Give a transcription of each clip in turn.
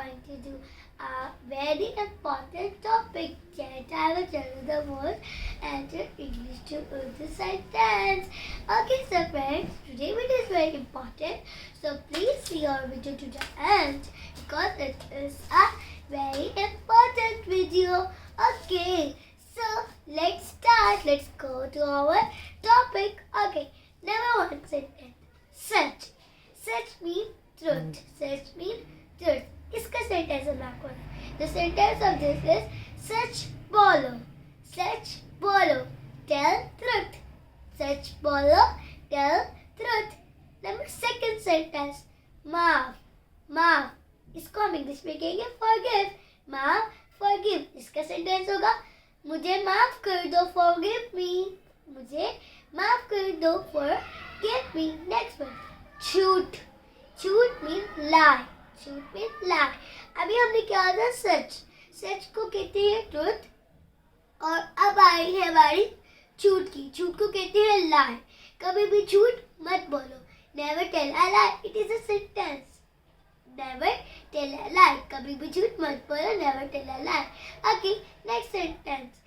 going to do a very important topic that I will tell you the word and your English to Urdu sentence. Okay, so friends, today video is very important. So please see our video to the end because it is a very important video. Okay, so let's start. Let's go to our topic. Okay, number one sentence. Such. Such means truth. Such means truth. इसका sentence है मैं आपको. The sentence of this is सच बोलो. सच बोलो. Tell truth. सच बोलो. Tell truth. Number second sentence. माफ. माफ. इसको हम इंग्लिश में कहेंगे forgive. माफ. Forgive. इसका sentence होगा मुझे माफ कर दो. Forgive me. मुझे माफ कर दो. Forgive me. Next one. झूठ. झूठ means lie. झूठ means lie. अभी हमने क्या था सच. सच को कहते हैं ट्रुथ और अब आई है हमारी झूठ की. झूठ को कहते हैं lie. कभी भी झूठ मत बोलो. Never tell a lie. It is a sentence. Never tell a lie. कभी भी झूठ मत बोलो. Never tell a lie. Okay, next sentence.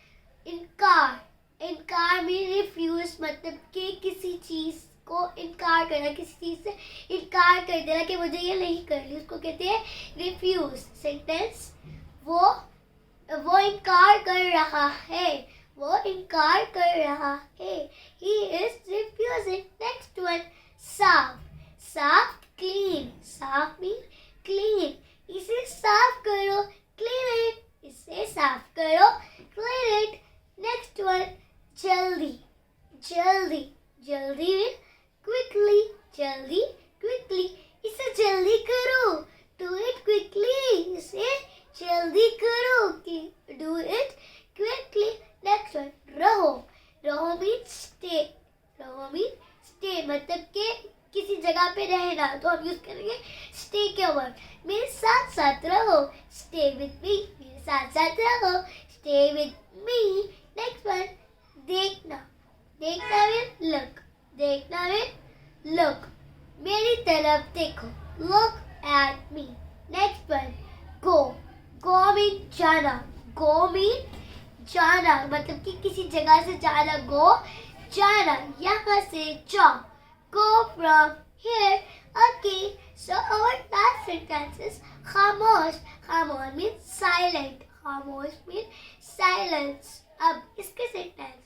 इनकार. इनकार means refuse. मतलब कि किसी चीज को इनकार करना. किसी चीज से इनकार कर देना कि मुझे ये नहीं करनी. उसको कहते हैं रिफ्यूज. सेंटेंस. वो इनकार कर रहा है. वो इनकार कर रहा है. He is refusing. Next one. साफ. साफ क्लीन. साफ means क्लीन. इसे साफ करो. Clean it. इसे साफ करो. Clean it. Next one. जल्दी. जल्दी. जल्दी means quickly. जल्दी. quickly. इसे जल्दी करो. Do it quickly. इसे जल्दी करो. Do it quickly. Next one. रहो. रहो means stay. रहो means stay. मतलब कि किसी जगह पे रहना. तो हम यूज करेंगे stay के वर्ड. मेरे साथ साथ रहो. Stay with me. मेरे साथ साथ रहो. Stay with me. Next one. देखना. देखना means look. देखना means look. मेरी तरफ देखो. Look at me. Next one. Go. Go means जाना. Go means जाना. मतलब कि किसी जगह से जाना. Go जाना. यहाँ से जाओ. Go from here. Okay. So our last sentence is खामोश. खामोश means silent. खामोश means silence. अब इसके sentence.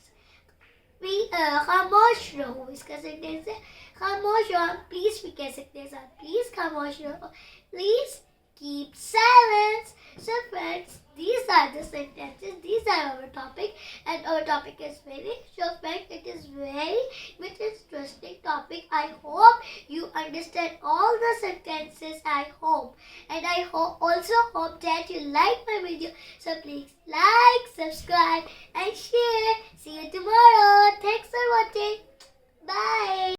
खामोश रहो. इसका सेंटेंस है खामोश रहो. प्लीज भी कह सकते हैं साथ. प्लीज खामोश रहो. Please keep silence. So friends, these are the sentences. These are our topic, and our topic is very short. It is very much interesting topic. I hope you understand all the sentences. I hope, and I also hope that you like my video. So please like, subscribe, and share. See you tomorrow. Thanks for watching. Bye.